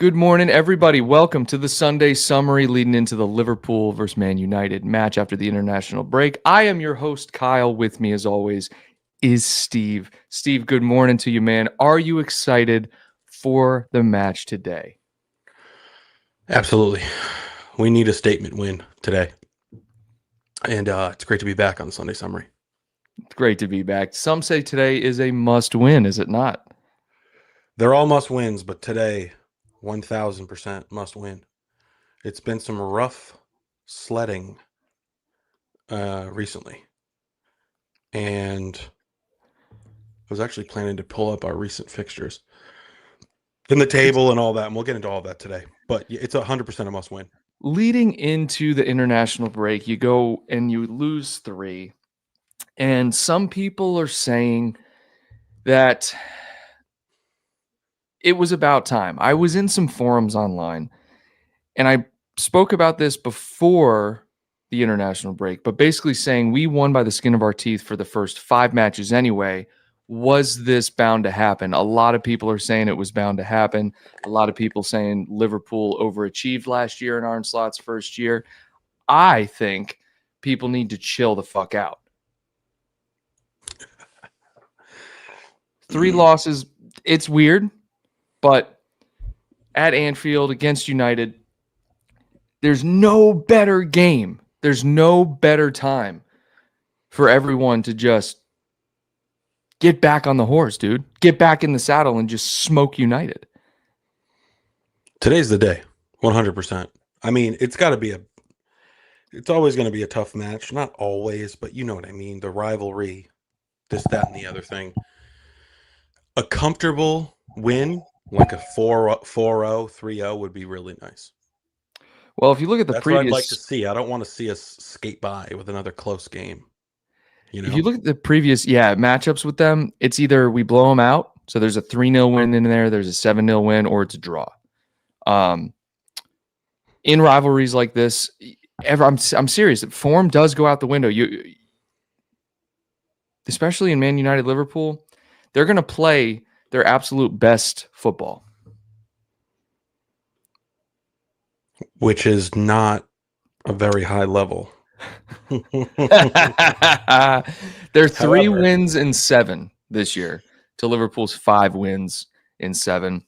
Good morning, everybody. Welcome to the Sunday summary leading into the Liverpool versus Man United match after the international break. I am your host, Kyle. With me, as always, is Steve. Steve, good morning to you, man. Are you excited for the match today? Absolutely. We need a statement win today. And it's great to be back on the Sunday summary. It's great to be back. Some say today is a must win, is it not? They're all must wins, but today, 1000% must win. It's been some rough sledding recently. And I was actually planning to pull up our recent fixtures in the table and all that. And we'll get into all that today. But it's 100% a must win. Leading into the international break, you go and you lose 3. And some people are saying that it was about time. I was in some forums online and I spoke about this before the international break, but basically saying we won by the skin of our teeth for the first 5 matches anyway. Was this bound to happen? A lot of people are saying it was bound to happen. A lot of people saying Liverpool overachieved last year in Arne Slot's first year. I think people need to chill the fuck out. 3 losses, it's weird, but at Anfield against United, there's no better game. There's no better time for everyone to just get back on the horse, dude. Get back in the saddle and just smoke United. Today's the day, 100%. I mean, it's always going to be a tough match. Not always, but you know what I mean. The rivalry, this, that, and the other thing. A comfortable win, like a 4-0, 3-0 would be really nice. Well, if you look at the That's previous, what I'd like to see. I don't want to see us skate by with another close game. If you look at the previous, matchups with them, it's either we blow them out, so there's a 3-0 win in there, there's a 7-0 win, or it's a draw. In rivalries like this, I'm serious. Form does go out the window. Especially in Man United Liverpool, they're going to play their absolute best football. Which is not a very high level. They're 3 wins in 7 this year to Liverpool's 5 wins in 7.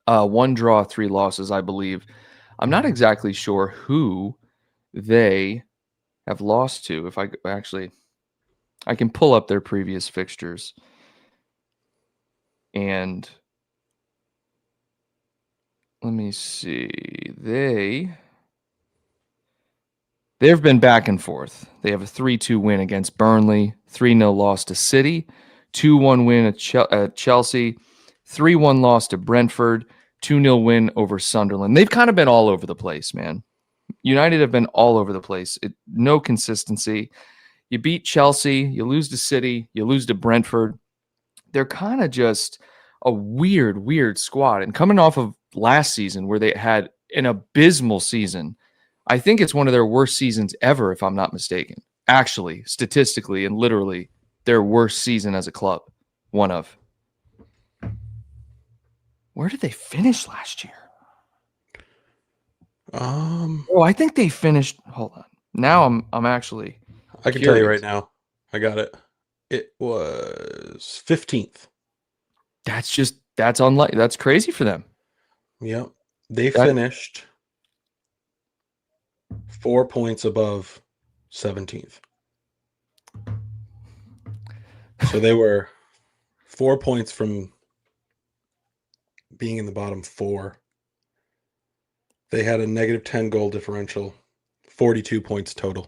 1 draw, 3 losses, I believe. I'm not exactly sure who they have lost to. If I can pull up their previous fixtures. And let me see. They've been back and forth. They have a 3-2 win against Burnley, 3-0 loss to City, 2-1 win at Chelsea, 3-1 loss to Brentford, 2-0 win over Sunderland. They've kind of been all over the place, man. United have been all over the place. No consistency. You beat Chelsea, you lose to City, you lose to Brentford. They're kind of just a weird squad. And coming off of last season where they had an abysmal season, I think it's one of their worst seasons ever, if I'm not mistaken. Actually, statistically and literally, their worst season as a club. One of. Where did they finish last year? I think they finished. Hold on. Now I'm actually. I can tell you right now. I got it. It was 15th. That's unlikely. That's crazy for them. Yep. They finished 4 points above 17th. So they were 4 points from being in the bottom 4. They had a negative 10 goal differential, 42 points total.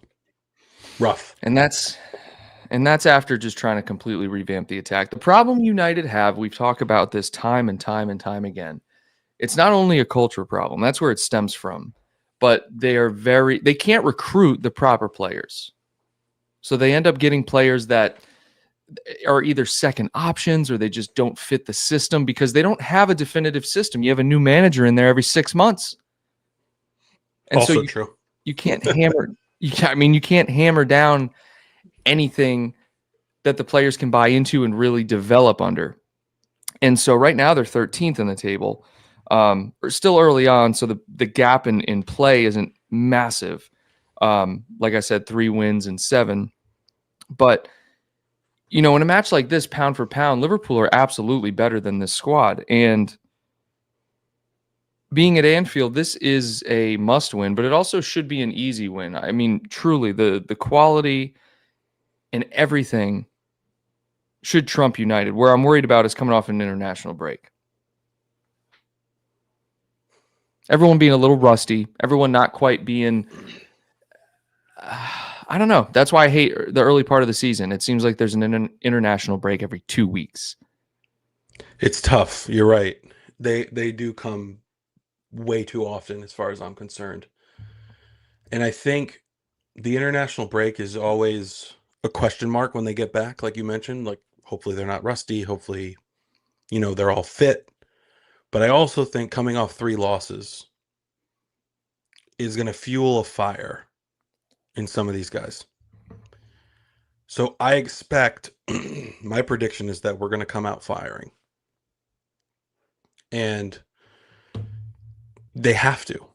Rough. And that's after just trying to completely revamp the attack. The problem United have, we've talked about this time and time again. It's not only a culture problem. That's where it stems from. But they can't recruit the proper players. So they end up getting players that are either second options or they just don't fit the system because they don't have a definitive system. You have a new manager in there every 6 months. And also so true. You can't hammer you can't hammer down anything that the players can buy into and really develop under. And so right now they're 13th in the table. Still early on, so the gap in play isn't massive. Like I said, 3 wins and 7. But in a match like this, pound for pound, Liverpool are absolutely better than this squad. And being at Anfield, this is a must win, but it also should be an easy win. I mean, truly, the quality and everything should trump United. Where I'm worried about is coming off an international break. Everyone being a little rusty, everyone not quite being, I don't know. That's why I hate the early part of the season. It seems like there's an international break every 2 weeks. It's tough. You're right. They do come way too often as far as I'm concerned. And I think the international break is always a question mark when they get back, like you mentioned. Like, hopefully they're not rusty. Hopefully, they're all fit. But I also think coming off 3 losses is going to fuel a fire in some of these guys. So I expect, my prediction is that we're going to come out firing. And they have to.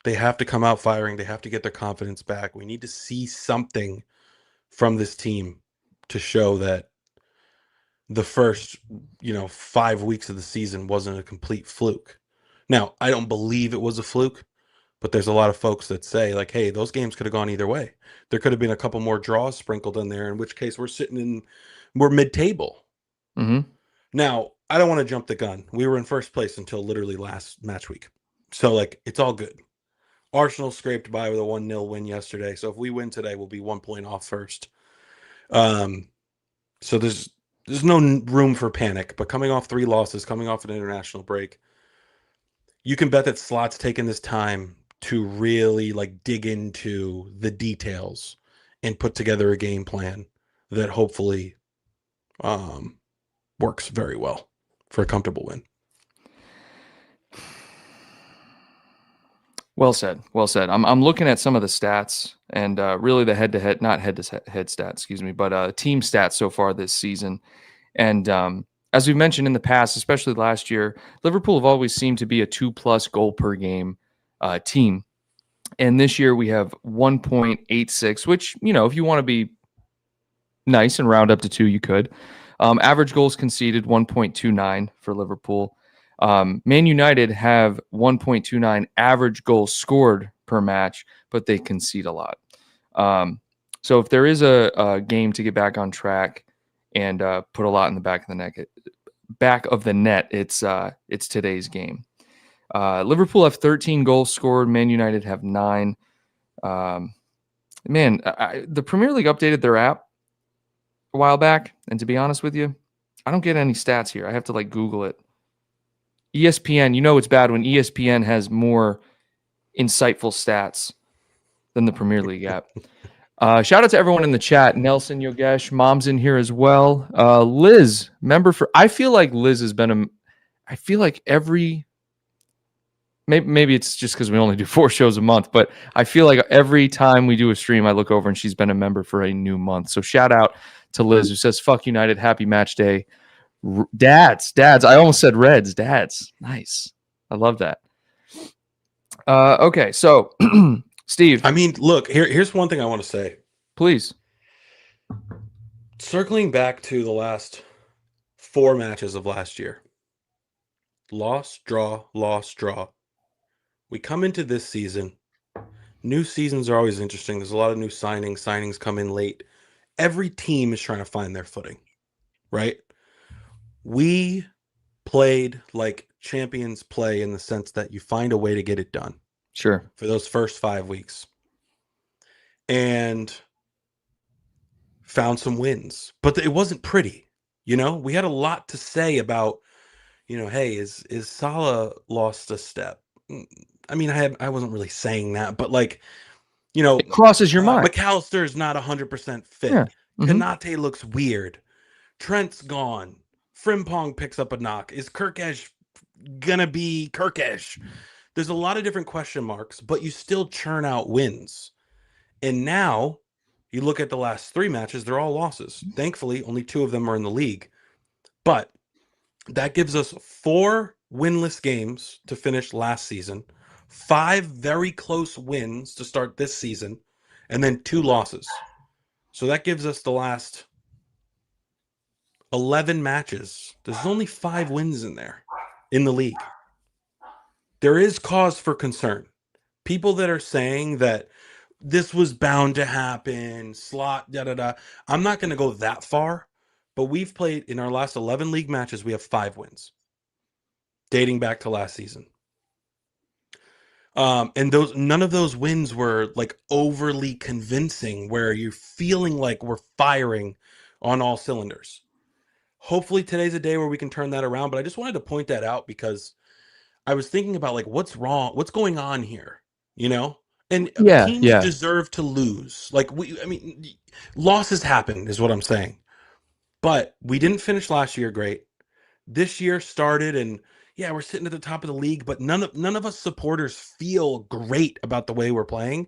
They have to come out firing. They have to get their confidence back. We need to see something from this team to show that the first, 5 weeks of the season wasn't a complete fluke. Now, I don't believe it was a fluke, but there's a lot of folks that say, like, hey, those games could have gone either way. There could have been a couple more draws sprinkled in there, in which case we're mid-table. Mm-hmm. Now, I don't want to jump the gun. We were in first place until literally last match week. So, it's all good. Arsenal scraped by with a 1-0 win yesterday. So if we win today, we'll be 1 point off first. So there's no room for panic. But coming off 3 losses, coming off an international break, you can bet that Slot's taken this time to really dig into the details and put together a game plan that hopefully works very well for a comfortable win. Well said. Well said. I'm looking at some of the stats and really the head-to-head, not head-to-head stats, excuse me, but team stats so far this season. And as we've mentioned in the past, especially last year, Liverpool have always seemed to be a 2+ goal per game team. And this year we have 1.86, which, if you want to be nice and round up to 2, you could. Average goals conceded, 1.29 for Liverpool. Man United have 1.29 average goals scored per match, but they concede a lot. So if there is a game to get back on track and put a lot in the back of the net, it's today's game. Liverpool have 13 goals scored. Man United have 9. The Premier League updated their app a while back, and to be honest with you, I don't get any stats here. I have to Google it. ESPN, it's bad when ESPN has more insightful stats than the Premier League app. Shout out to everyone in the chat. Nelson, Yogesh, Mom's in here as well. Liz, I feel like Liz has been I feel like maybe it's just because we only do 4 shows a month, but I feel like every time we do a stream, I look over and she's been a member for a new month. So shout out to Liz, who says, "Fuck United, happy match day." Dads. I almost said Reds. Dads. Nice. I love that. Okay, so Steve. I mean, look, here's one thing I want to say. Please. Circling back to the last 4 matches of last year. Loss, draw, loss, draw. We come into this season. New seasons are always interesting. There's a lot of new signings. Signings come in late. Every team is trying to find their footing, right? We played like champions play in the sense that you find a way to get it done. Sure. For those first 5 weeks. And found some wins. But it wasn't pretty. We had a lot to say about, hey, is Salah lost a step? I mean, I wasn't really saying that, but it crosses your mind. McAllister's not 100% fit. Yeah. Mm-hmm. Konate looks weird. Trent's gone. Frimpong picks up a knock. Is Kirkesh gonna be Kirkesh? There's a lot of different question marks, but you still churn out wins. And now you look at the last 3 matches, they're all losses. Thankfully, only 2 of them are in the league. But That gives us 4 winless games to finish last season, 5 very close wins to start this season, and then 2 losses. So that gives us the last 11 matches. There's only 5 wins in there in the league. There is cause for concern. People that are saying that this was bound to happen, slot, da da da. I'm not going to go that far, but we've played in our last 11 league matches, we have 5 wins dating back to last season. And those none of those wins were like overly convincing where you're feeling like we're firing on all cylinders. Hopefully today's a day where we can turn that around, but I just wanted to point that out because I was thinking about like what's wrong, what's going on here, you know? And Yeah, teams yeah. deserve to lose. Losses happen is what I'm saying. But we didn't finish last year great. This year started and yeah, we're sitting at the top of the league, but none of us supporters feel great about the way we're playing.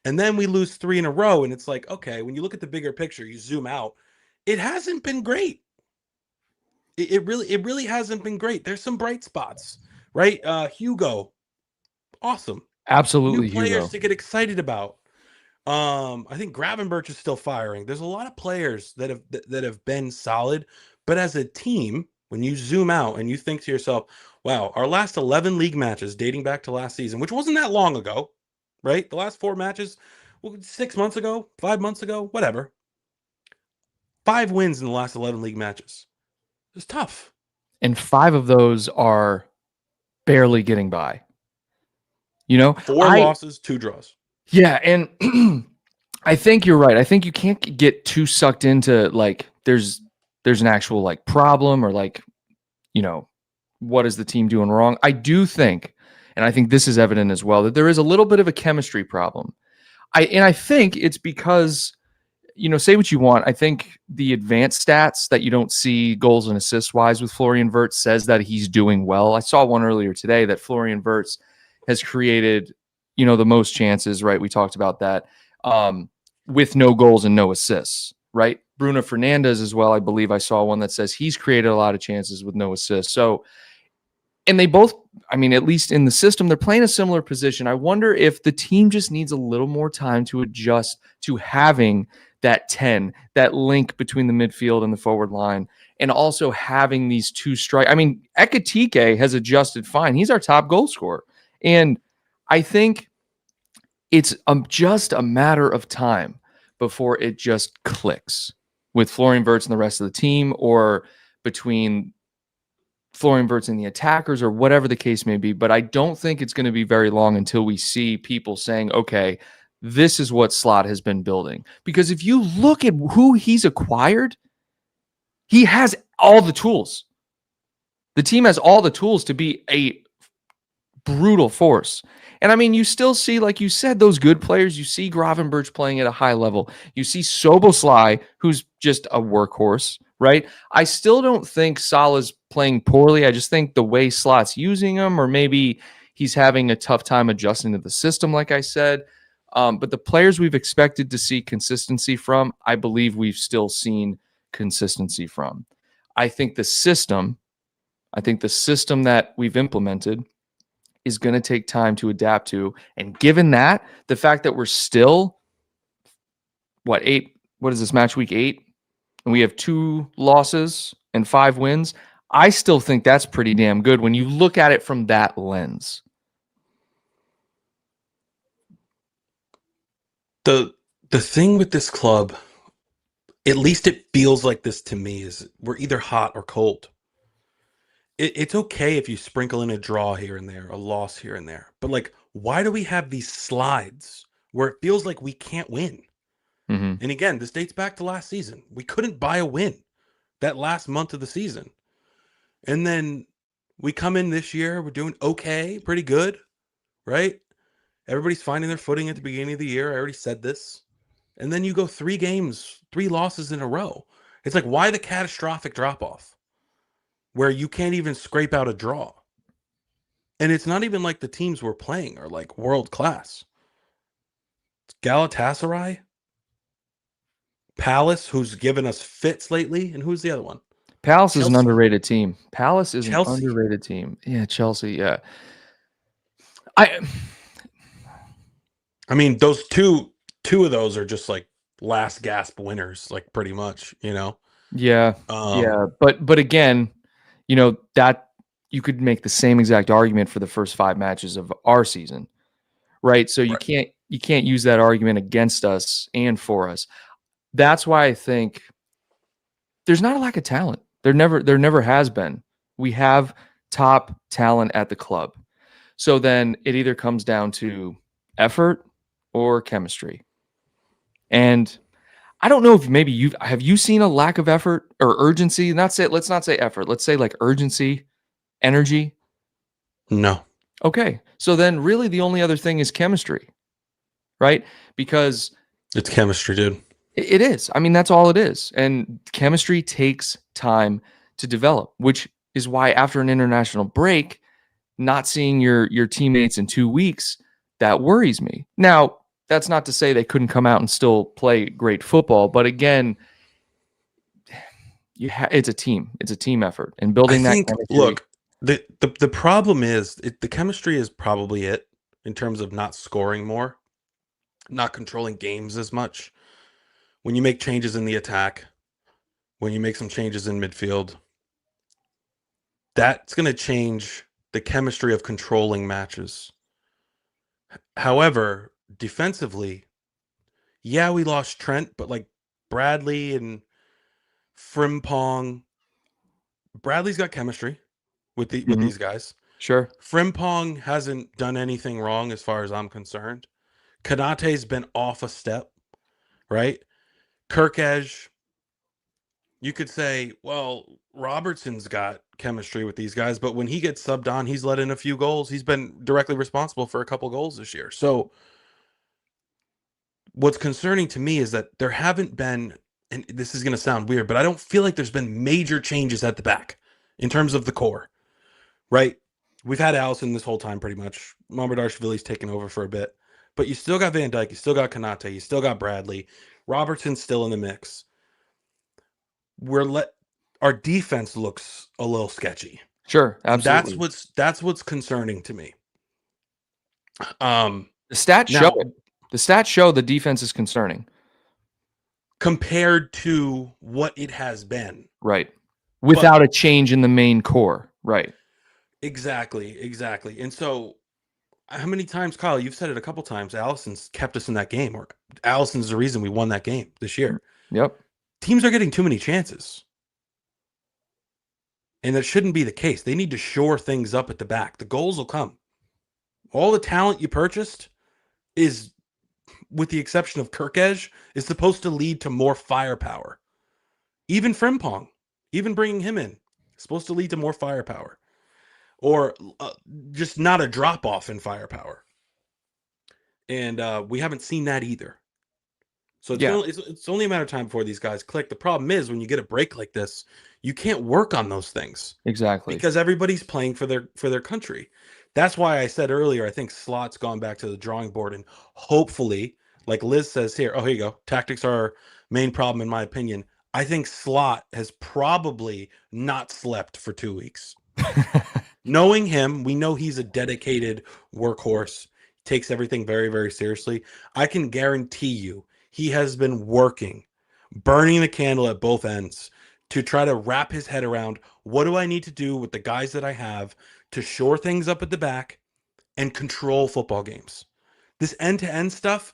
And then we lose 3 in a row and it's like, okay, when you look at the bigger picture, you zoom out, it hasn't been great. It really hasn't been great. There's some bright spots, right? Hugo, awesome. New Absolutely, players Hugo. to get excited about. I think Gravenberch is still firing. There's a lot of players that have been solid, but as a team, when you zoom out and you think to yourself, "Wow, our last 11 league matches dating back to last season, which wasn't that long ago, right? The last 4 matches, well, 6 months ago, 5 months ago, whatever. 5 wins in the last 11 league matches. It's tough. And 5 of those are barely getting by. You know, 4 losses, 2 draws. yeah, and I think you're right. I think you can't get too sucked into like there's an actual like problem or like, you know, what is the team doing wrong? I do think, and I think this is evident as well, that there is a little bit of a chemistry problem. I think it's because, you know, say what you want. I think the advanced stats that you don't see goals and assists wise with Florian Wirtz says that he's doing well. I saw one earlier today that Florian Wirtz has created, you know, the most chances, right? We talked about that, with no goals and no assists, right? Bruno Fernandez as well. I believe I saw one that says he's created a lot of chances with no assists. So, and they both, I mean, at least in the system, they're playing a similar position. I wonder if the team just needs a little more time to adjust to having that 10, that link between the midfield and the forward line, and also having these two strike. I mean, Ekatike has adjusted fine. He's our top goal scorer. And I think it's just a matter of time before it just clicks with Florian Wirtz and the rest of the team, or between Florian Wirtz and the attackers, or whatever the case may be. But I don't think it's going to be very long until we see people saying, okay, this is what Slot has been building. Because if you look at who he's acquired, he has all the tools. The team has all the tools to be a brutal force. And I mean, you still see, like you said, those good players. You see Gravenberch playing at a high level. You see Soboslai, who's just a workhorse, right? I still don't think Salah's playing poorly. I just think the way Slot's using him, or maybe he's having a tough time adjusting to the system, like I said. But the players we've expected to see consistency from, I believe we've still seen consistency from. I think the system, that we've implemented is going to take time to adapt to. And given that, the fact that we're still, what is this, match week 8? And we have 2 losses and 5 wins. I still think that's pretty damn good when you look at it from that lens. The thing with this club, at least it feels like this to me, is we're either hot or cold. It's okay if you sprinkle in a draw here and there, a loss here and there. But like, why do we have these slides where it feels like we can't win? Mm-hmm. And again, this dates back to last season. We couldn't buy a win that last month of the season. And then we come in this year, we're doing okay, pretty good, right? Everybody's finding their footing at the beginning of the year. I already said this. And then you go 3 games, 3 losses in a row. It's like, why the catastrophic drop off where you can't even scrape out a draw? And it's not even like the teams we're playing are like world class. It's Galatasaray, Palace, who's given us fits lately, and who's the other one? Palace is an Chelsea, underrated team. Palace is an Chelsea. underrated team. Yeah, Chelsea. Yeah, I. I mean, those two of those are just like last gasp winners, like pretty much, you know. Yeah, Um, yeah, but again, that you could make the same exact argument for the first 5 matches of our season, right? So right. you can't use that argument against us and for us. That's why I think there's not a lack of talent. There never has been. We have top talent at the club. So then it either comes down to effort or chemistry. And I don't know if maybe you seen a lack of effort or urgency? Let's not say effort. Let's say like urgency, energy. No, Okay. So then really the only other thing is chemistry, right? Because it's chemistry, dude. it is. I mean, that's all it is. And chemistry takes time to develop, which is why after an international break, not seeing your teammates in 2 weeks, that worries me. Now, that's not to say they couldn't come out and still play great football, but again, it's a team. It's a team effort, and I building that think, chemistry. look, the problem is the chemistry is probably it in terms of not scoring more, not controlling games as much. When you make changes in the attack, when you make some changes in midfield, that's going to change the chemistry of controlling matches. However, defensively, yeah, we lost Trent, but like Bradley and Frimpong, Bradley's got chemistry with Mhm. these guys. Sure. Frimpong hasn't done anything wrong as far as I'm concerned. Kanate's been off a step, right? Kirkej, you could say, well, Robertson's got chemistry with these guys, but when he gets subbed on, he's let in a few goals. He's been directly responsible for a couple goals this year. So what's concerning to me is that there haven't been, and this is going to sound weird, but I don't feel like there's been major changes at the back in terms of the core, right? We've had Allison this whole time pretty much. Mamardashvili's taken over for a bit, but you still got Van Dyke, you still got Kanate, you still got Bradley. Robertson's still in the mix. We're let Our defense looks a little sketchy, Sure. and Absolutely. that's what's concerning to me. Um, The stats show Now it. The stats show the defense is concerning. compared to what it has been, Right. but Without a change in the main core. Right. exactly. And so, how many times, Kyle? You've said it a couple times. Allison's kept us in that game, or Allison's the reason we won that game this year. Yep. Teams are getting too many chances, and that shouldn't be the case. They need to shore things up at the back. The goals will come. All the talent you purchased is, with the exception of Kirkej, is supposed to lead to more firepower. Even Frimpong, even bringing him in, is supposed to lead to more firepower, or just not a drop off in firepower. And we haven't seen that either. So Yeah. it's only a matter of time before these guys click. The problem is when you get a break like this, you can't work on those things Exactly. because everybody's playing for their country. That's why I said earlier, I think Slot's gone back to the drawing board, and hopefully, like Liz says here, oh, here you go. Tactics are our main problem, in my opinion. I think Slot has probably not slept for 2 weeks. Knowing him, we know he's a dedicated workhorse, takes everything very, very seriously. I can guarantee you he has been working, burning the candle at both ends to try to wrap his head around what do I need to do with the guys that I have to shore things up at the back and control football games. This end to end stuff,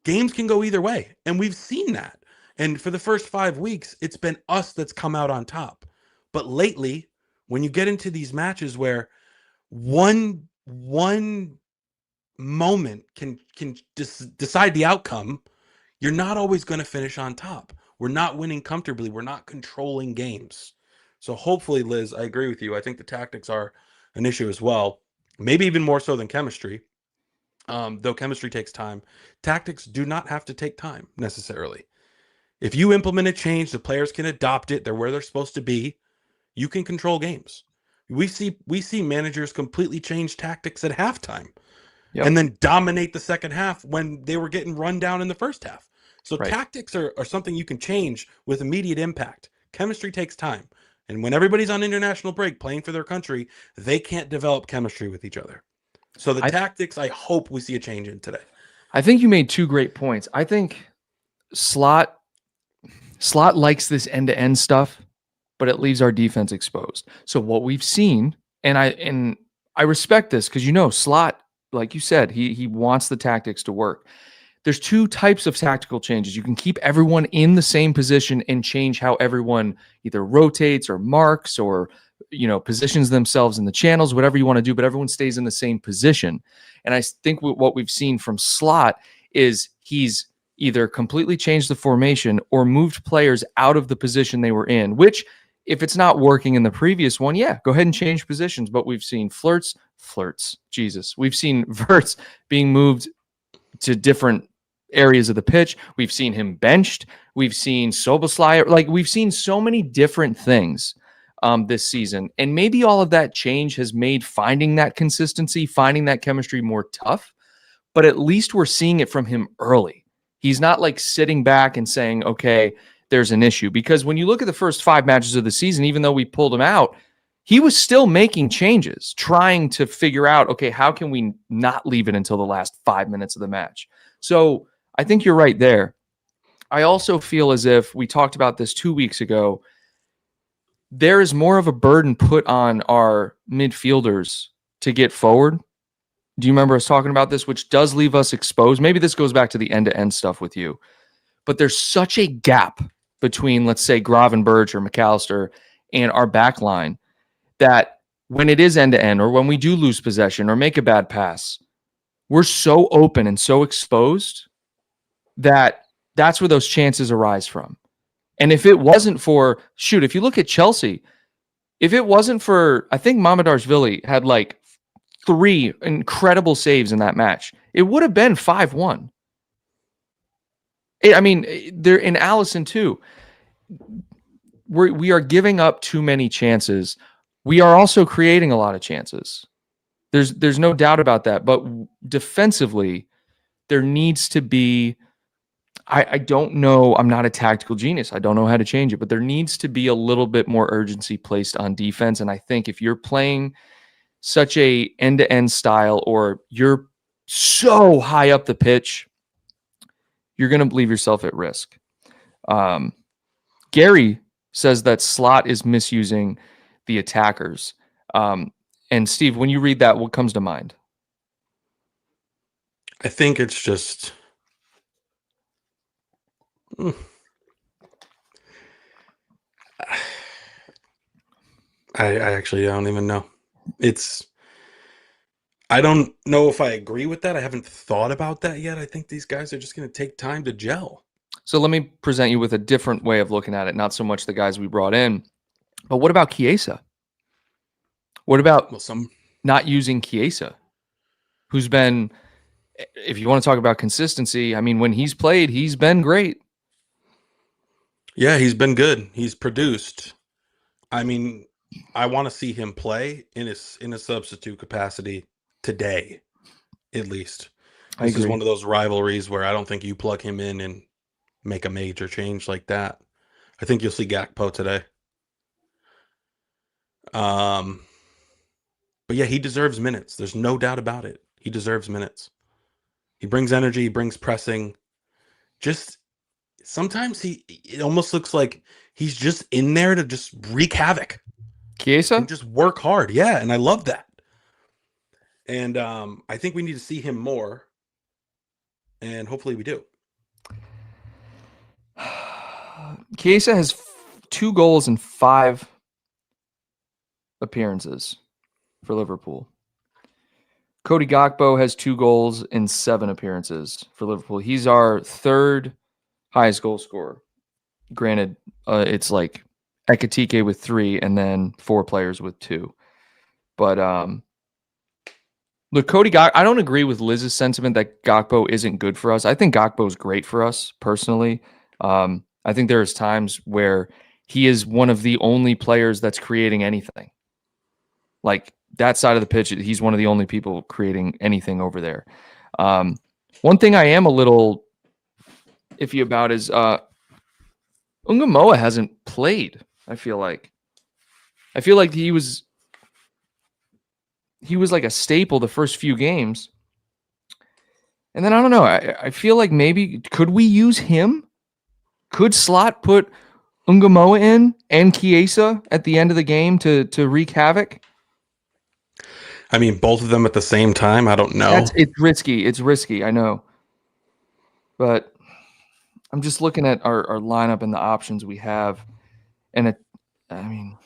games can go either way. And we've seen that. And for the first 5 weeks, it's been us that's come out on top. But lately, when you get into these matches where one moment can decide the outcome, you're not always going to finish on top. We're not winning comfortably. We're not controlling games. So hopefully, Liz, I agree with you. I think the tactics are an issue as well. Maybe even more so than chemistry. Though chemistry takes time, tactics do not have to take time necessarily. If you implement a change, the players can adopt it. They're where they're supposed to be. You can control games. We see managers completely change tactics at halftime and Yep. then dominate the second half when they were getting run down in the first half. So Right. tactics are something you can change with immediate impact. Chemistry takes time. And when everybody's on international break playing for their country, they can't develop chemistry with each other. So the tactics, I hope we see a change in today. I think you made two great points. I think Slot likes this end-to-end stuff, but it leaves our defense exposed. So what we've seen, and I respect this because Slot, like you said, he wants the tactics to work. There's two types of tactical changes. You can keep everyone in the same position and change how everyone either rotates or marks or positions themselves in the channels, whatever you want to do, but everyone stays in the same position. And I think what we've seen from Slot is he's either completely changed the formation or moved players out of the position they were in, which if it's not working in the previous one, yeah, go ahead and change positions. But we've seen Jesus. We've seen Verts being moved to different areas of the pitch. We've seen him benched. We've seen Soboslai. Like we've seen so many different things this season. And maybe all of that change has made finding that consistency, finding that chemistry more tough. But at least we're seeing it from him early. He's not like sitting back and saying, okay, there's an issue. Because when you look at the first 5 matches of the season, even though we pulled him out, he was still making changes, trying to figure out, okay, how can we not leave it until the last 5 minutes of the match? So I think you're right there. I also feel as if we talked about this 2 weeks ago. There is more of a burden put on our midfielders to get forward. Do you remember us talking about this, which does leave us exposed? Maybe this goes back to the end-to-end stuff with you. But there's such a gap between, let's say, Gravenberch or McAllister and our back line that when it is end-to-end or when we do lose possession or make a bad pass, we're so open and so exposed that that's where those chances arise from. And if it wasn't for, if you look at Chelsea, if it wasn't for, I think Mamadashvili had like 3 incredible saves in that match, it would have been 5-1. I mean, they're in Allison too. We are giving up too many chances. We are also creating a lot of chances. There's no doubt about that. But defensively, there needs to be, I don't know, I'm not a tactical genius. I don't know how to change it, but there needs to be a little bit more urgency placed on defense. And I think if you're playing such a end-to-end style or you're so high up the pitch, you're going to leave yourself at risk. Gary says that Slot is misusing the attackers. And Steve, when you read that, what comes to mind? I think it's just I actually don't even know. I don't know if I agree with that. I haven't thought about that yet. I think these guys are just going to take time to gel. So let me present you with a different way of looking at it. Not so much the guys we brought in, but what about Chiesa? What about not using Chiesa, who's been, if you want to talk about consistency, I mean, when he's played, he's been great. Yeah, he's been good. He's produced. I mean, I want to see him play in a substitute capacity today, at least. This is one of those rivalries where I don't think you plug him in and make a major change like that. I think you'll see Gakpo today. But yeah, he deserves minutes. There's no doubt about it. He deserves minutes. He brings energy, he brings pressing. Just sometimes it almost looks like he's just in there to just wreak havoc. Chiesa? And just work hard. Yeah, and I love that. And I think we need to see him more. And hopefully we do. Chiesa has 2 goals in 5 appearances for Liverpool. Cody Gakpo has 2 goals in 7 appearances for Liverpool. He's our 3rd highest goal scorer. Granted, it's like Ekitike with 3 and then 4 players with 2. But look, I don't agree with Liz's sentiment that Gakpo isn't good for us. I think Gakpo is great for us personally. I think there's times where he is one of the only players that's creating anything. Like that side of the pitch, he's one of the only people creating anything over there. One thing I am a little iffy about is Ungamoa hasn't played, I feel like. I feel like he was like a staple the first few games. And then I don't know. I feel like maybe could we use him? Could Slot put Ungamoa in and Chiesa at the end of the game to wreak havoc? I mean, both of them at the same time. I don't know. It's risky. It's risky. I know, but I'm just looking at our lineup and the options we have, and I mean,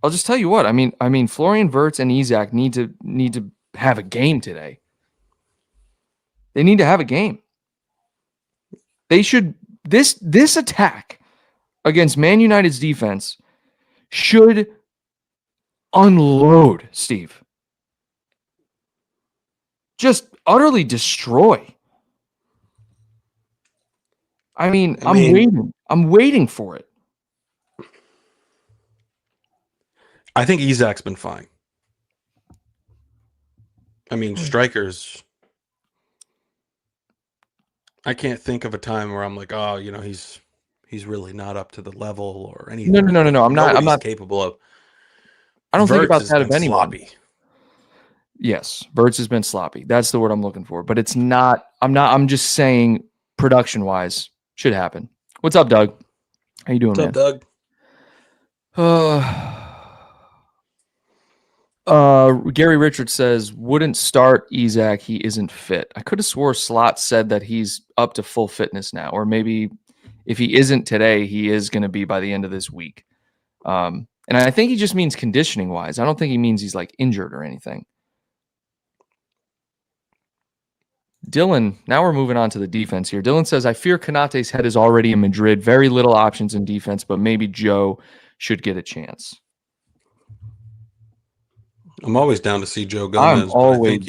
I'll just tell you what. I mean, Florian Wirtz and Isak need to have a game today. They need to have a game. They should this attack against Man United's defense should unload, Steve. Just utterly destroy. I mean, I'm waiting. I'm waiting for it. I think Isak's been fine. I mean, strikers. I can't think of a time where I'm like, oh, he's really not up to the level or anything. No. I'm not capable of. I don't think about that of anyone. Sloppy. Yes, Wirtz has been sloppy. That's the word I'm looking for. But it's not. I'm just saying, production wise, should happen. What's up, Doug? How you doing, What's up, Doug? Gary Richards says, wouldn't start Isak. He isn't fit. I could have swore Slot said that he's up to full fitness now, or maybe if he isn't today, he is going to be by the end of this week. And I think he just means conditioning wise. I don't think he means he's like injured or anything. Dylan, now we're moving on to the defense here. Dylan says, I fear Konate's head is already in Madrid. Very little options in defense, but maybe Joe should get a chance. I'm always down to see Joe Gomez, but I think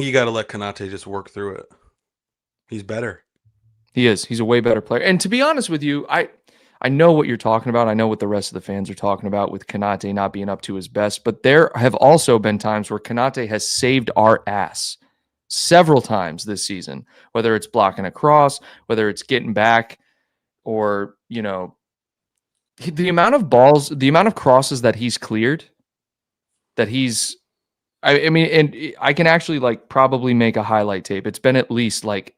you gotta let Konate just work through it. He's better. He is. He's a way better player. And to be honest with you, I know what you're talking about. I know what the rest of the fans are talking about with Konate not being up to his best. But there have also been times where Konate has saved our ass several times this season, whether it's blocking a cross, whether it's getting back, or, the amount of balls, the amount of crosses that he's cleared, I mean, and I can actually probably make a highlight tape. It's been at least like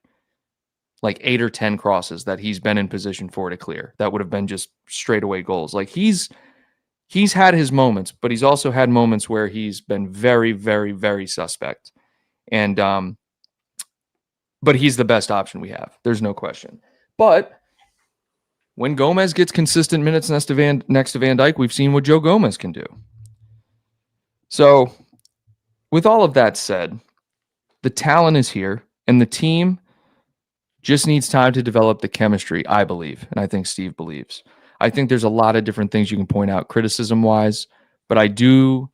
8 or 10 crosses that he's been in position for to clear. That would have been just straightaway goals. Like he's had his moments, but he's also had moments where he's been very, very, very suspect. And but he's the best option we have. There's no question. But when Gomez gets consistent minutes next to Van Dijk, we've seen what Joe Gomez can do. So, with all of that said, the talent is here, and the team just needs time to develop the chemistry, I believe, and I think Steve believes. I think there's a lot of different things you can point out criticism-wise, but I do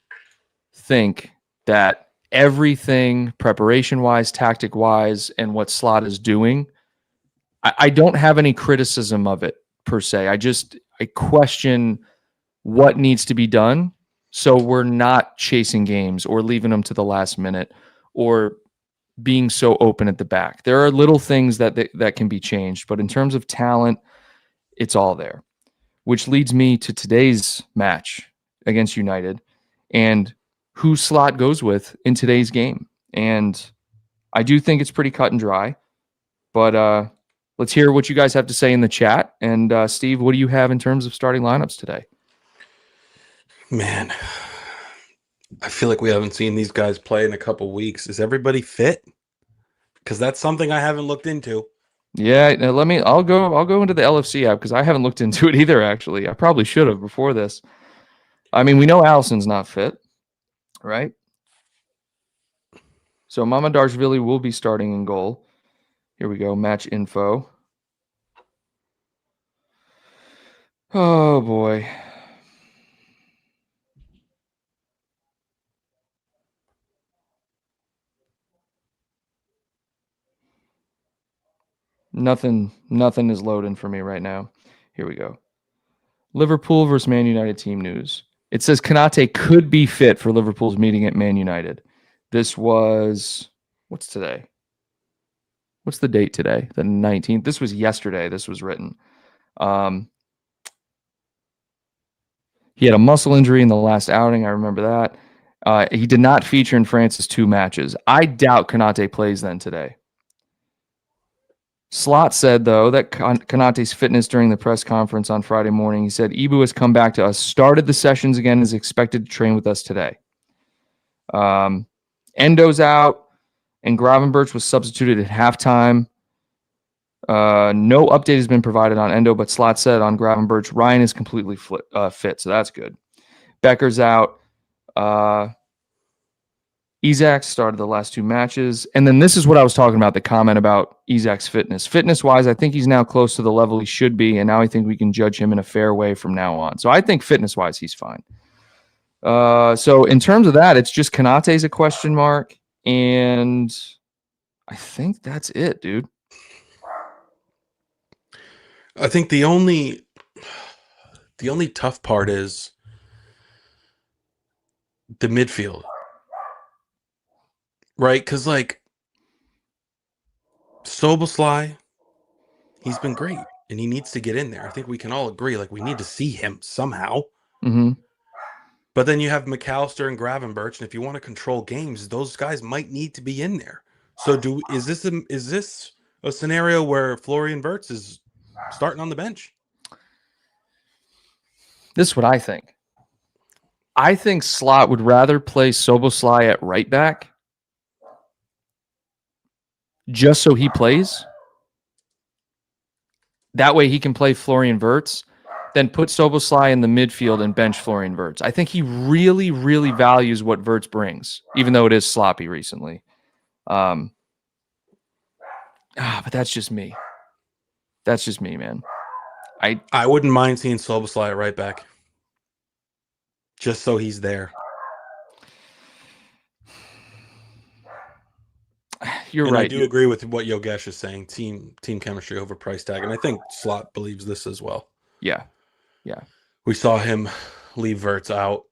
think that everything preparation-wise, tactic-wise, and what Slot is doing, I don't have any criticism of it per se. I question what needs to be done so we're not chasing games or leaving them to the last minute or being so open at the back. There are little things that can be changed, but in terms of talent, it's all there. Which leads me to today's match against United and who Slot goes with in today's game. And I do think it's pretty cut and dry, but let's hear what you guys have to say in the chat. And Steve, what do you have in terms of starting lineups today? Man, I feel like we haven't seen these guys play in a couple weeks. Is everybody fit? Because that's something I haven't looked into. Yeah, I'll go into the LFC app because I haven't looked into it either, actually. I probably should have before this. I mean, we know Allison's not fit, right? So Mamadashvili will be starting in goal. Here we go, match info. Oh, boy. Nothing is loading for me right now. Here we go. Liverpool versus Man United team news. It says Konate could be fit for Liverpool's meeting at Man United. This was, what's today? What's the date today? The 19th. This was yesterday. This was written. He had a muscle injury in the last outing. I remember that. He did not feature in France's 2 matches. I doubt Konate plays then today. Slot said, though, that Konate's fitness during the press conference on Friday morning, he said, Ibu has come back to us, started the sessions again, is expected to train with us today. Endo's out, and Gravenberch was substituted at halftime. No update has been provided on Endo, but Slot said on Gravenberch, Ryan is completely fit, so that's good. Becker's out. Isak started the last 2 matches. And then this is what I was talking about, the comment about Isak's fitness. Fitness-wise, I think he's now close to the level he should be, and now I think we can judge him in a fair way from now on. So I think fitness-wise, he's fine. So in terms of that, it's just Konate's a question mark, and I think that's it, dude. I think the only tough part is the midfield. Right? Because, like, Soboslai, he's been great, and he needs to get in there. I think we can all agree, like, we need to see him somehow. Mm-hmm. But then you have McAllister and Gravenberch, and if you want to control games, those guys might need to be in there. So is this a scenario where Florian Wirtz is starting on the bench? This is what I think. I think Slot would rather play Soboslai at right back just so he plays. That way he can play Florian Wirtz, then put Soboslai in the midfield and bench Florian Wirtz. I think he really, really values what Wirtz brings, even though it is sloppy recently. But that's just me. That's just me, man. I wouldn't mind seeing Soboslai at right back, just so he's there. You're right. I do agree with what Yogesh is saying. Team chemistry over price tag, and I think Slot believes this as well. Yeah. We saw him leave Wirtz out.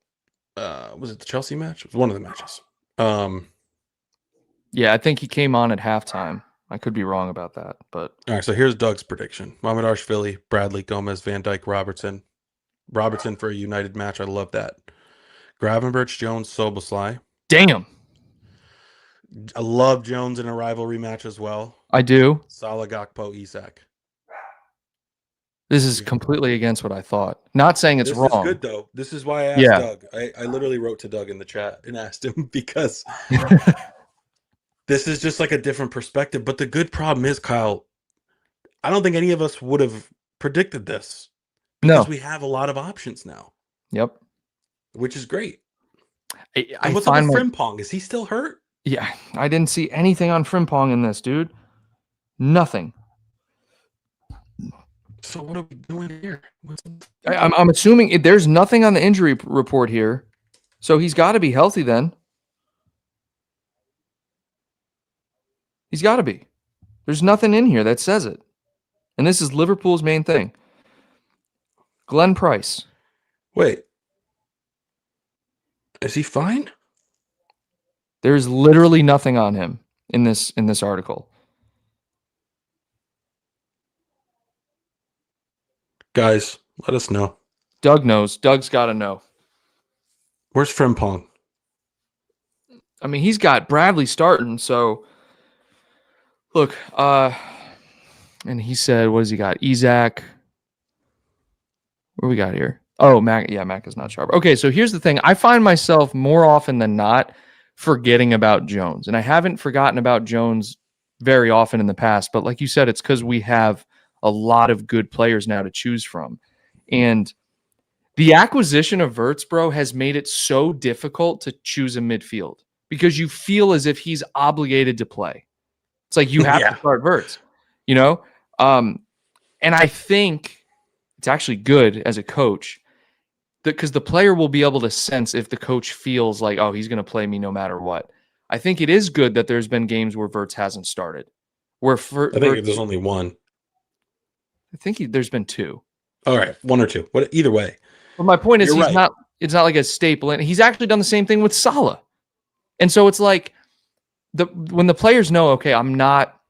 Was it the Chelsea match? It was one of the matches. Yeah, I think he came on at halftime. I could be wrong about that, but all right. So here's Doug's prediction: Mamardashvili, Bradley, Gomez, Van Dijk, Robertson for a United match. I love that. Gravenberch, Jones, Soboslai. Damn. I love Jones in a rivalry match as well. I do. Salah, Gakpo, Isak. This is completely against what I thought. Not saying it's wrong. This is good, though. This is why I asked Doug. I literally wrote to Doug in the chat and asked him because this is just like a different perspective. But the good problem is, Kyle, I don't think any of us would have predicted this because we have a lot of options now. Yep. Which is great. I what's up with Frimpong? Is he still hurt? Yeah, I didn't see anything on Frimpong in this, dude. Nothing. So what are we doing here? I'm assuming there's nothing on the injury report here, so he's got to be healthy then. He's got to be. There's nothing in here that says it. And this is Liverpool's main thing. Glenn Price. Wait. Is he fine? There's literally nothing on him in this article. Guys, let us know. Doug knows. Doug's got to know. Where's Frimpong? I mean, he's got Bradley starting, so look, and he said, what has he got? Isak. What do we got here? Oh, Mac. Yeah, Mac is not sharp. Okay, so here's the thing. I find myself more often than not forgetting about Jones. And I haven't forgotten about Jones very often in the past. But like you said, it's because we have a lot of good players now to choose from. And the acquisition of Wirtz, bro, has made it so difficult to choose a midfield because you feel as if he's obligated to play. It's like you have to start Wirtz, you know? And I think it's actually good as a coach because the player will be able to sense if the coach feels like, oh, he's going to play me no matter what. I think it is good that there's been games where Wirtz hasn't started. I think there's only one. I think there's been 2. All right, 1 or 2. Either way. But my point is, it's not like a staple. And he's actually done the same thing with Salah. And so it's like when the players know, okay, I'm not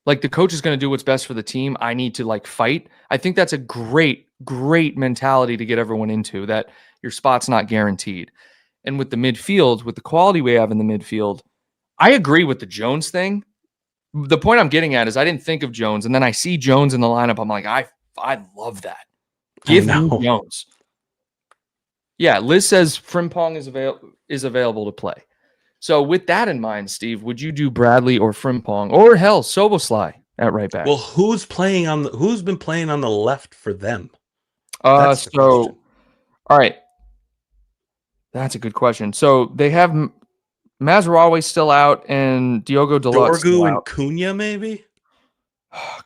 Like the coach is going to do what's best for the team. I need to like fight. I think that's a great, great mentality to get everyone into, that your spot's not guaranteed. And with the midfield, with the quality we have in the midfield, I agree with the Jones thing. The point I'm getting at is I didn't think of Jones, and then I see Jones in the lineup. I'm like, I love that. I Give me know. Jones. Yeah, Liz says Frimpong is available to play. So with that in mind, Steve, would you do Bradley or Frimpong or hell Soboslai at right back? Well, who's been playing on the left for them? That's the question. So all right, that's a good question. So they have Mazraoui still out and Diogo Dalot still Dorgu and out. Cunha, maybe?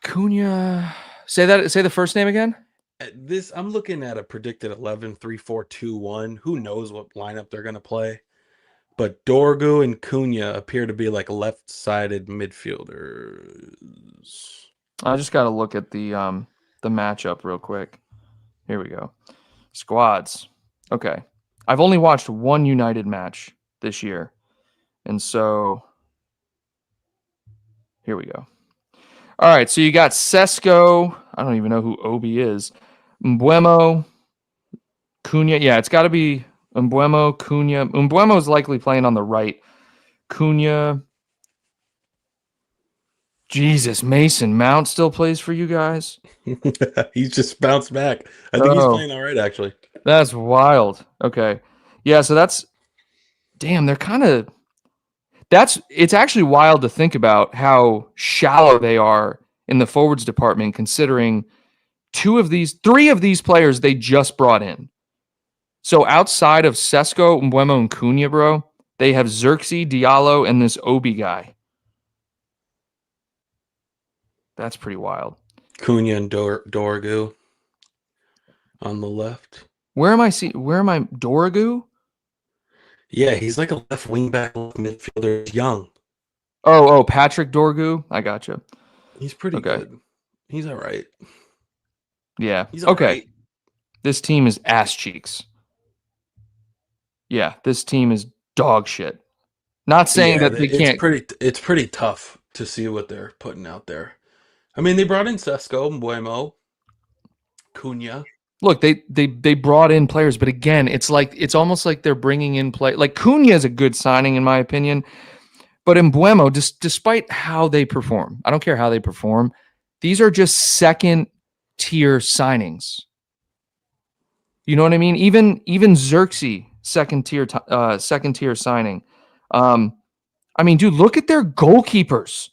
Cunha. Say the first name again. I'm looking at a predicted 11-3-4-2-1. Who knows what lineup they're going to play? But Dorgu and Cunha appear to be like left-sided midfielders. I just got to look at the matchup real quick. Here we go. Squads. Okay. I've only watched one United match this year. And so here we go. All right, so you got Sesko. I don't even know who Obi is. Mbuemo, Cunha. Yeah, it's got to be Mbuemo, Cunha. Mbuemo is likely playing on the right. Cunha. Jesus, Mason Mount still plays for you guys? He's just bounced back. I think he's Oh, playing all right, actually. that's wild. Okay. Yeah, so damn, they're kind of it's actually wild to think about how shallow they are in the forwards department, considering three of these players they just brought in. So outside of Sesko, Mbuemo, and Cunha, bro, they have Xerxes, Diallo, and this Obi guy. That's pretty wild. Cunha and Dorgu on the left. Where am I Dorgu? Yeah, he's like a left wing back, left midfielder. He's young. Oh, Patrick Dorgu. I gotcha. He's pretty good. He's all right. Yeah. He's all right. This team is ass cheeks. Yeah, this team is dog shit. Not saying that they can't. It's pretty tough to see what they're putting out there. I mean, they brought in Sesko, Mbuemo, Cunha. Look, they brought in players, but again, it's almost like they're bringing in play. Like Cunha is a good signing in my opinion, but Mbuemo, despite how they perform, I don't care how they perform. These are just second tier signings. You know what I mean? Even Xerxes, second tier signing. I mean, dude, look at their goalkeepers.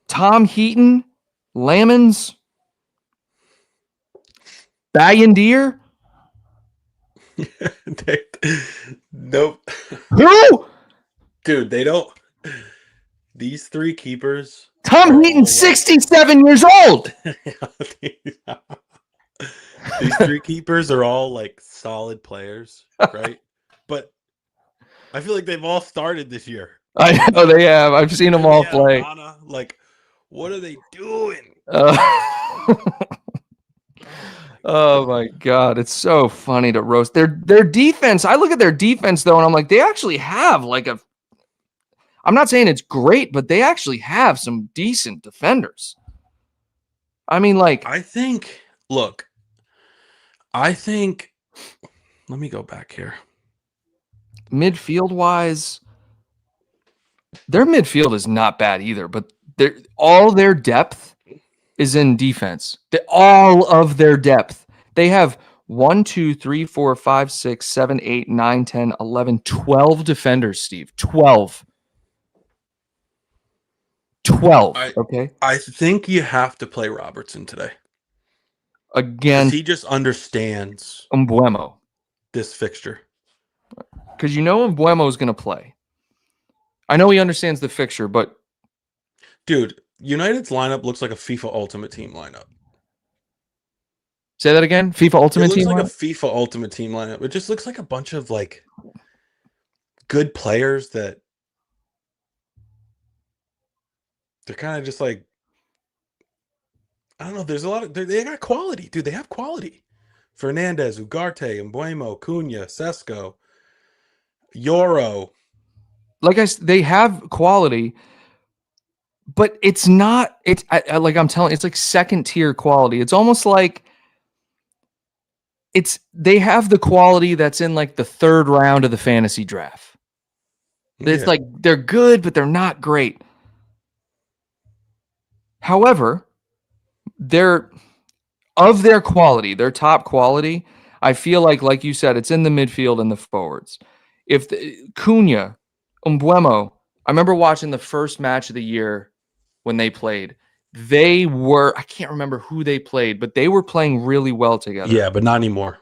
Tom Heaton, Lamons, Bayendier. Nope. Who? Dude, they don't. These three keepers. Tom Heaton's 67 years old. These three keepers are all like solid players, right? But I feel like they've all started this year. I know they have. I've seen them all play. Like, what are they doing? Oh my god, it's so funny to roast their defense. I look at their defense though, and I'm like, they actually have like I'm not saying it's great, but they actually have some decent defenders. I mean, like, I think. Let me go back here. Midfield wise, their midfield is not bad either, but all their depth is in defense. All of their depth. They have 1, 2, 3, 4, 5, 6, 7, 8, 9, 10, 11, 12 defenders, Steve. 12. Okay. I think you have to play Robertson today. Again, he just understands Mbuemo. This fixture. Because Mbuemo is going to play. I know he understands the fixture, but dude, United's lineup looks like a FIFA Ultimate Team lineup. Say that again? FIFA Ultimate Team? It looks like a FIFA Ultimate Team lineup. It just looks like a bunch of like good players that they're kind of just like, I don't know. There's a lot of they got quality, dude. They have quality. Fernandez, Ugarte, Mbuemo, Cunha, Sesko, Yoro. they have quality, but it's not. Like I'm telling, it's like second tier quality. It's almost like they have the quality that's in like the third round of the fantasy draft. It's like they're good, but they're not great. However, they're of their quality, their top quality. I feel like you said, it's in the midfield and the forwards. If Cunha, Umbuemo, I remember watching the first match of the year when they played. I can't remember who they played, but they were playing really well together. Yeah, but not anymore.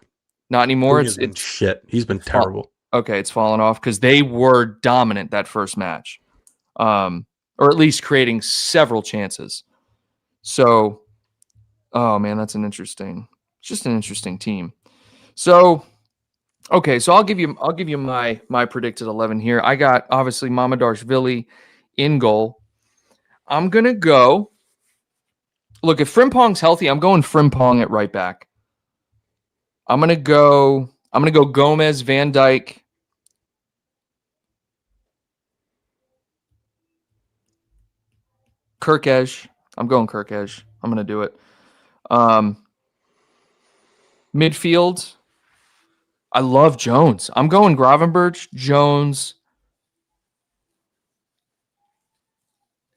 Not anymore. Cunha's been shit. He's been terrible. Okay, it's fallen off because they were dominant that first match, or at least creating several chances. So, oh man, it's just an interesting team. So, okay, so I'll give you my predicted 11 here. I got obviously Mamadashvili in goal. I'm gonna go. Look, if Frimpong's healthy, I'm going Frimpong at right back. I'm gonna go Gomez, Van Dijk, Kirkesh. I'm going Kirkesh. I'm gonna do it. Midfield. I love Jones. I'm going Gravenberch, Jones,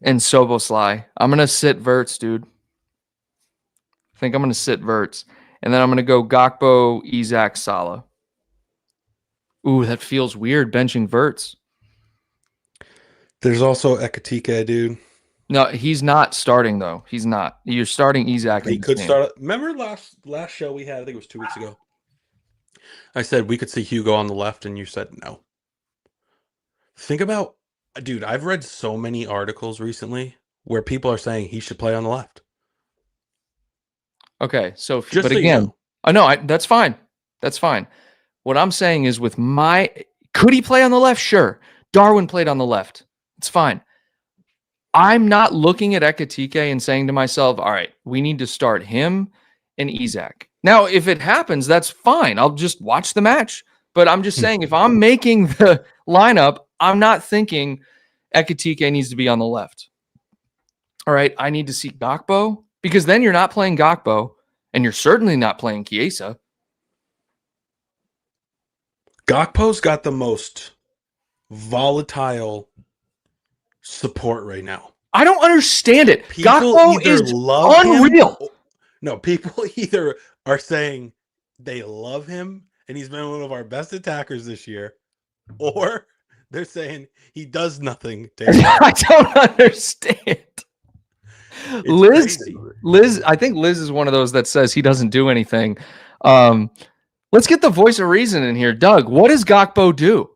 and Soboslai. I'm gonna sit Verts, dude. I think I'm gonna sit Verts, and then I'm gonna go Gakpo, Isak, Salah. Ooh, that feels weird benching Verts. There's also Ekatike, dude. No, he's not starting though. He's not. You're starting Isak. He could start. Remember last show we had? I think it was 2 weeks ago. I said we could see Hugo on the left, and you said no. Think about, dude. I've read so many articles recently where people are saying he should play on the left. Okay, so Just but so again, you know. I know that's fine. That's fine. What I'm saying is, could he play on the left? Sure. Darwin played on the left. It's fine. I'm not looking at Ekatike and saying to myself, all right, we need to start him and Isak. Now, if it happens, that's fine. I'll just watch the match. But I'm just saying, if I'm making the lineup, I'm not thinking Ekatike needs to be on the left. All right, I need to see Gakpo, because then you're not playing Gakpo, and you're certainly not playing Chiesa. Gakpo's got the most volatile support right now. I don't understand it. People Gakpo either is love unreal. him. No, people either are saying they love him and he's been one of our best attackers this year, or they're saying he does nothing. I don't understand. Liz, I think Liz is one of those that says he doesn't do anything. Let's get the voice of reason in here. Doug, what does Gakpo do?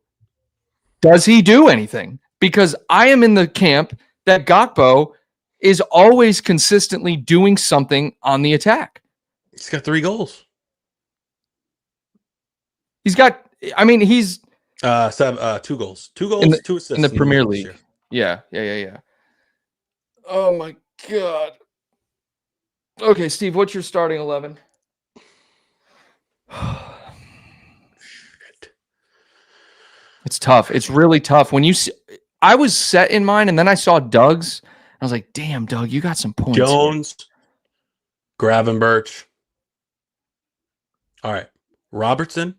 Does he do anything? Because I am in the camp that Gakpo is always consistently doing something on the attack. He's got 3 goals. He's 2 goals. 2 goals, 2 assists in the Premier League. Yeah. Oh my God. Okay, Steve, what's your starting 11? It's tough. It's really tough. I was set in mine, and then I saw Doug's. I was like, damn, Doug, you got some points. Jones, Gravenberch. All right. Robertson,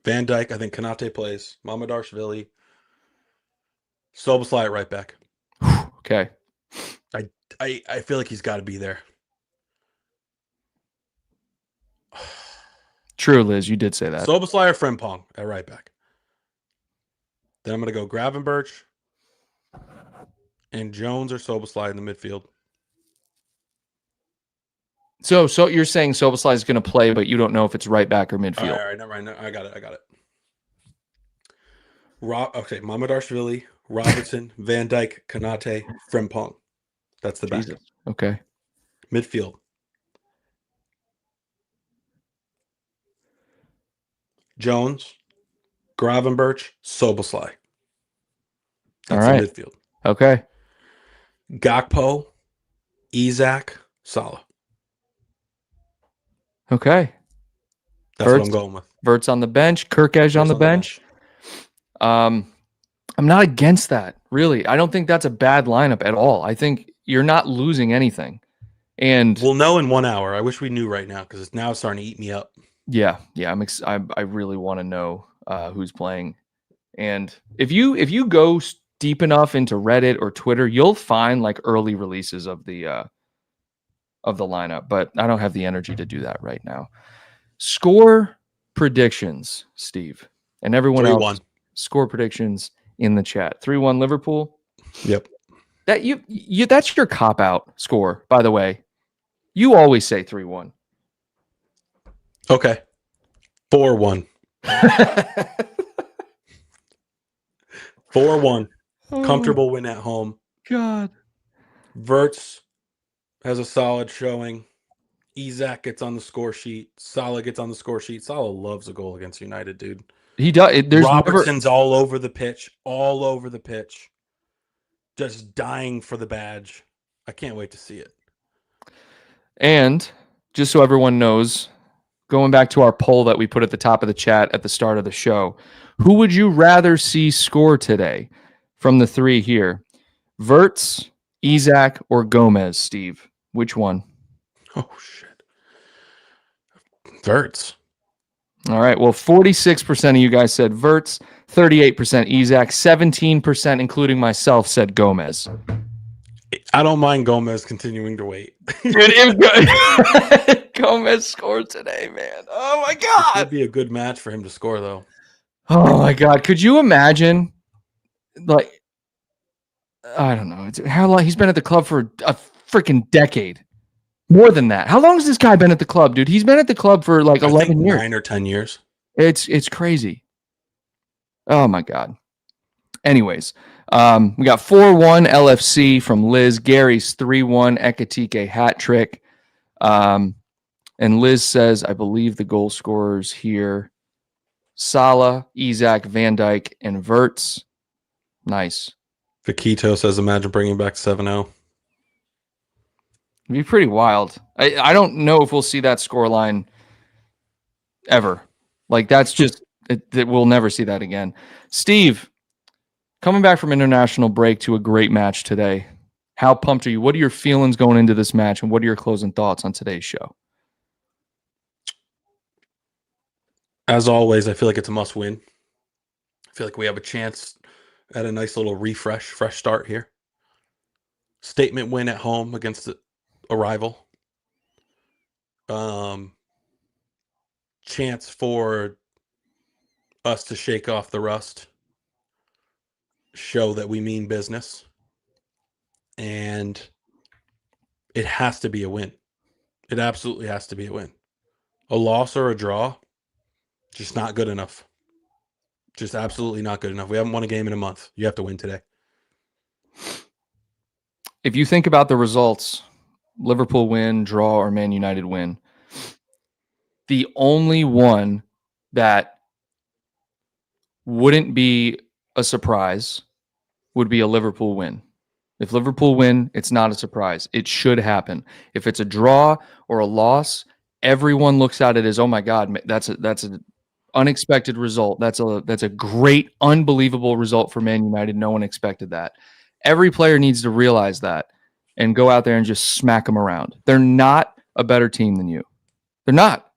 Van Dijk. I think Konate plays. Mamadashvili. Soboslai at right back. Okay. I feel like he's got to be there. True, Liz. You did say that. Soboslai or Frimpong at right back. Then I'm going to go Gravenberch and Jones or Soboslai in the midfield. So you're saying Soboslai is going to play, but you don't know if it's right back or midfield. All right, never mind. I got it. Okay, Mamadashvili, Robertson, Van Dijk, Konate, Frimpong. That's the back. Okay. Midfield. Jones, Gravenberch, Soboslai. That's the midfield. Okay. Gakpo, Isak, Salah. Okay. That's what I'm going with. Verts on the bench. Kirkesh on the bench. I'm not against that, really. I don't think that's a bad lineup at all. I think you're not losing anything. And we'll know in 1 hour. I wish we knew right now because it's now starting to eat me up. yeah, I really want to know who's playing. And if you go deep enough into Reddit or Twitter, you'll find like early releases of the lineup, but I don't have the energy to do that right now. Score predictions, Steve, and everyone 3-1. else. Score predictions in the chat. 3-1 Liverpool. Yep. That you that's your cop out score, by the way. You always say 3-1. Okay. 4-1. 4-1. Comfortable win at home. God. Verts has a solid showing. Isak gets on the score sheet. Salah gets on the score sheet. Salah loves a goal against United, dude. He does. Robertson's all over the pitch. All over the pitch. Just dying for the badge. I can't wait to see it. And just so everyone knows, going back to our poll that we put at the top of the chat at the start of the show, who would you rather see score today from the three here? Verts, Isak, or Gomez, Steve? Which one? Oh, shit. Verts. All right. Well, 46% of you guys said Verts, 38% Isak, 17%, including myself, said Gomez. I don't mind Gomez continuing to wait. Gomez scored today, man. Oh, my God. It'd be a good match for him to score, though. Oh, my God. Could you imagine, like, I don't know. How long? He's been at the club for a freaking decade. More than that. How long has this guy been at the club, dude? He's been at the club for like 11 years. 9 or 10 years. It's crazy. Oh my God. Anyways, we got 4-1 LFC from Liz. Gary's 3-1 Ekatike hat trick. And Liz says, I believe the goal scorers here: Salah, Isak, Van Dijk, and Verts. Nice. Vakito says, imagine bringing back 7-0. It'd be pretty wild. I don't know if we'll see that scoreline ever. Like, that's just, we'll never see that again. Steve, coming back from international break to a great match today, how pumped are you? What are your feelings going into this match, and what are your closing thoughts on today's show? As always, I feel like it's a must win. I feel like we have a chance at a nice little fresh start here. Statement win at home against a rival. Chance for us to shake off the rust, show that we mean business, and it has to be a win. It absolutely has to be a win. A loss or a draw, just not good enough. Just absolutely not good enough. We haven't won a game in a month. You have to win today. If you think about the results, Liverpool win, draw, or Man United win, the only one that wouldn't be a surprise would be a Liverpool win. If Liverpool win, it's not a surprise. It should happen. If it's a draw or a loss, everyone looks at it as, oh my God, that's an unexpected result. That's a great, unbelievable result for Man United. No one expected that. Every player needs to realize that and go out there and just smack them around. They're not a better team than you. They're not.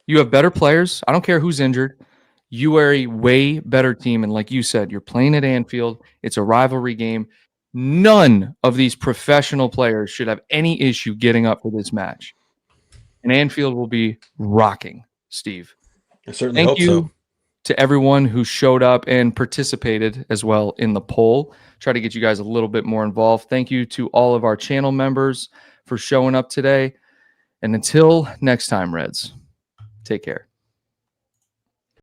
You have better players. I don't care who's injured. You are a way better team. And like you said, you're playing at Anfield. It's a rivalry game. None of these professional players should have any issue getting up for this match. And Anfield will be rocking, Steve. I certainly hope so. To everyone who showed up and participated as well in the poll. Try to get you guys a little bit more involved. Thank you to all of our channel members for showing up today. And until next time, Reds, take care.